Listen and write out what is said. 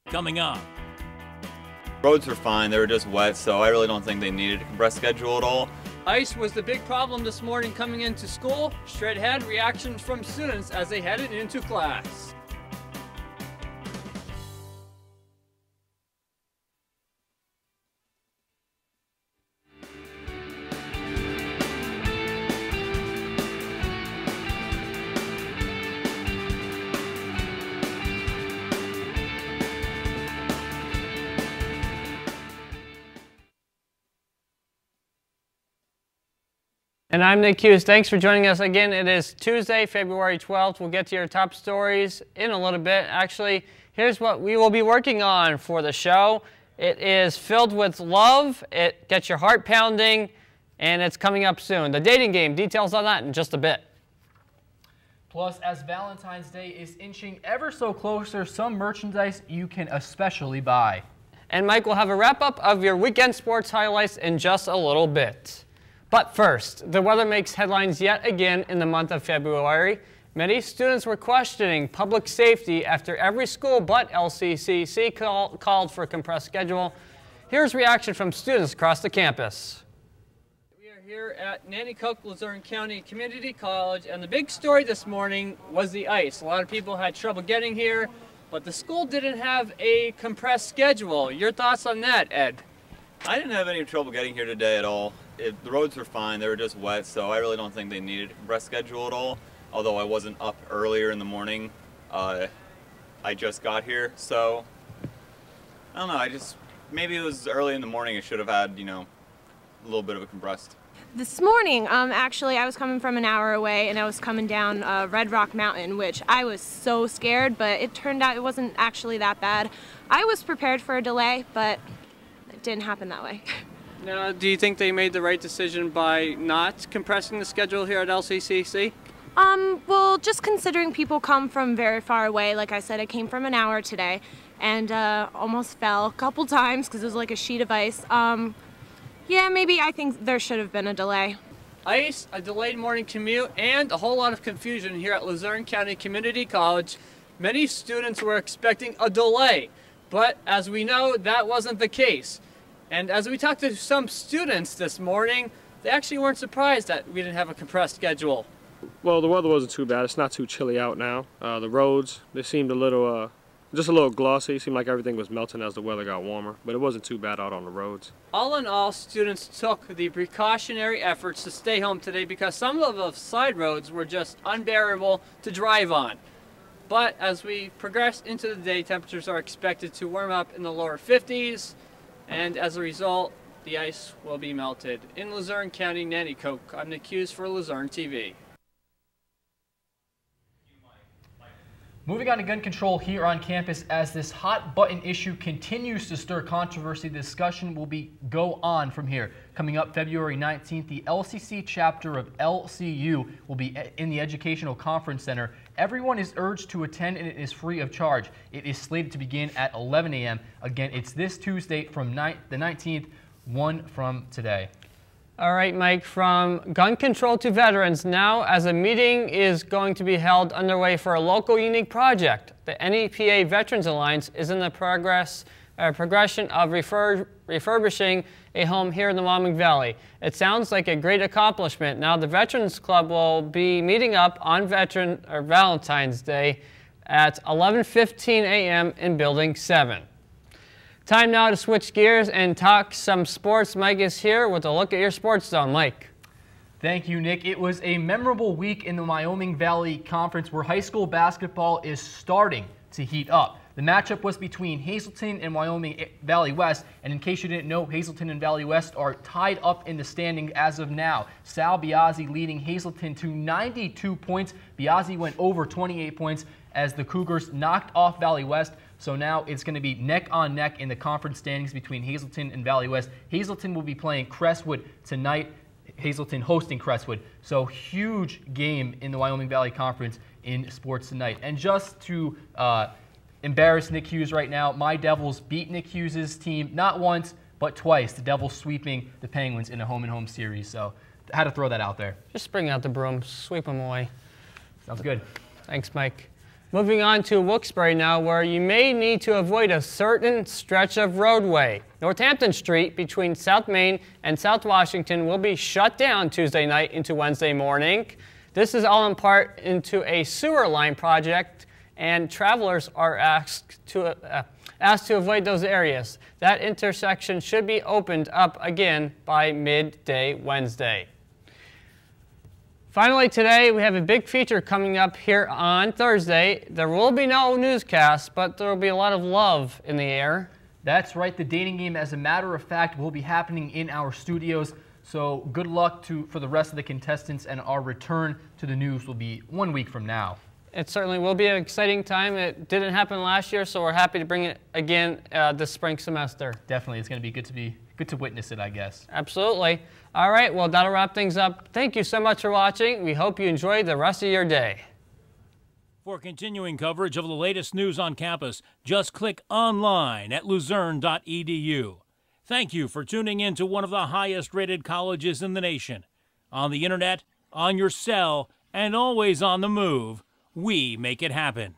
Coming up. Roads were fine, they were just wet, so I really don't think they needed a compressed schedule at all. Ice was the big problem this morning coming into school. Straight ahead, reactions from students as they headed into class. And I'm Nick Hughes. Thanks for joining us again. It is Tuesday, February 12th. We'll get to your top stories in a little bit. Actually, here's what we will be working on for the show. It is filled with love. It gets your heart pounding, and it's coming up soon. The dating game, details on that in just a bit. Plus, as Valentine's Day is inching ever so closer, some merchandise you can especially buy. And Mike will have a wrap-up of your weekend sports highlights in just a little bit. But first, the weather makes headlines yet again in the month of February. Many students were questioning public safety after every school but LCCC called for a compressed schedule. Here's reaction from students across the campus. We are here at Nanticoke, Luzerne County Community College, and the big story this morning was the ice. A lot of people had trouble getting here, but the school didn't have a compressed schedule. Your thoughts on that, Ed? I didn't have any trouble getting here today at all. The roads were fine, they were just wet, so I really don't think they needed a compressed schedule at all. Although I wasn't up earlier in the morning, I just got here, so I don't know, maybe it was early in the morning, it should have had, a little bit of a compressed. This morning, actually, I was coming from an hour away and I was coming down Red Rock Mountain, which I was so scared, but it turned out it wasn't actually that bad. I was prepared for a delay, but it didn't happen that way. Now, do you think they made the right decision by not compressing the schedule here at LCCC? Well, just considering people come from very far away, like I said, I came from an hour today and almost fell a couple times because it was like a sheet of ice. Yeah, maybe I think there should have been a delay. Ice, a delayed morning commute, and a whole lot of confusion here at Luzerne County Community College. Many students were expecting a delay, but as we know, that wasn't the case. And as we talked to some students this morning, they actually weren't surprised that we didn't have a compressed schedule. Well, the weather wasn't too bad. It's not too chilly out now. The roads, they seemed just a little glossy. It seemed like everything was melting as the weather got warmer, but it wasn't too bad out on the roads. All in all, students took the precautionary efforts to stay home today because some of the side roads were just unbearable to drive on. But as we progress into the day, temperatures are expected to warm up in the lower 50s. And as a result, the ice will be melted. In Luzerne County, Nanticoke, I'm Nick Hughes for Luzerne TV. Moving on to gun control here on campus, as this hot button issue continues to stir controversy, the discussion will go on from here. Coming up February 19th, the LCC chapter of LCU will be in the Educational Conference Center. Everyone is urged to attend and it is free of charge. It is slated to begin at 11 a.m. Again, it's this Tuesday from the 19th, one from today. All right, Mike, from gun control to veterans, now as a meeting is going to be held underway for a local unique project. The NEPA Veterans Alliance is in the progression of refurbishing a home here in the Wyoming Valley. It sounds like a great accomplishment. Now the Veterans Club will be meeting up on Valentine's Day at 11:15 a.m. in Building 7. Time now to switch gears and talk some sports. Mike is here with a look at your sports zone. Mike. Thank you, Nick. It was a memorable week in the Wyoming Valley Conference where high school basketball is starting to heat up. The matchup was between Hazelton and Wyoming Valley West, and in case you didn't know, Hazelton and Valley West are tied up in the standing as of now. Sal Biazzi leading Hazelton to 92 points. Biazzi went over 28 points as the Cougars knocked off Valley West. So now it's going to be neck on neck in the conference standings between Hazelton and Valley West. Hazelton will be playing Crestwood tonight. Hazelton hosting Crestwood. So huge game in the Wyoming Valley Conference in sports tonight. And just to embarrass Nick Hughes right now, my Devils beat Nick Hughes' team not once, but twice. The Devils sweeping the Penguins in a home-and-home series. So I had to throw that out there. Just bring out the broom, sweep them away. Sounds good. Thanks, Mike. Moving on to Wilkes-Barre now, where you may need to avoid a certain stretch of roadway. Northampton Street between South Main and South Washington will be shut down Tuesday night into Wednesday morning. This is all in part into a sewer line project, and travelers are asked to avoid those areas. That intersection should be opened up again by midday Wednesday. Finally today, we have a big feature coming up here on Thursday. There will be no newscast, but there will be a lot of love in the air. That's right, the dating game, as a matter of fact, will be happening in our studios. So good luck for the rest of the contestants, and our return to the news will be 1 week from now. It certainly will be an exciting time. It didn't happen last year, so we're happy to bring it again this spring semester. Definitely, it's going to be good to witness it, I guess. Absolutely. All right, well, that'll wrap things up. Thank you so much for watching. We hope you enjoy the rest of your day. For continuing coverage of the latest news on campus, just click online at luzerne.edu. Thank you for tuning in to one of the highest-rated colleges in the nation. On the internet, on your cell, and always on the move, we make it happen.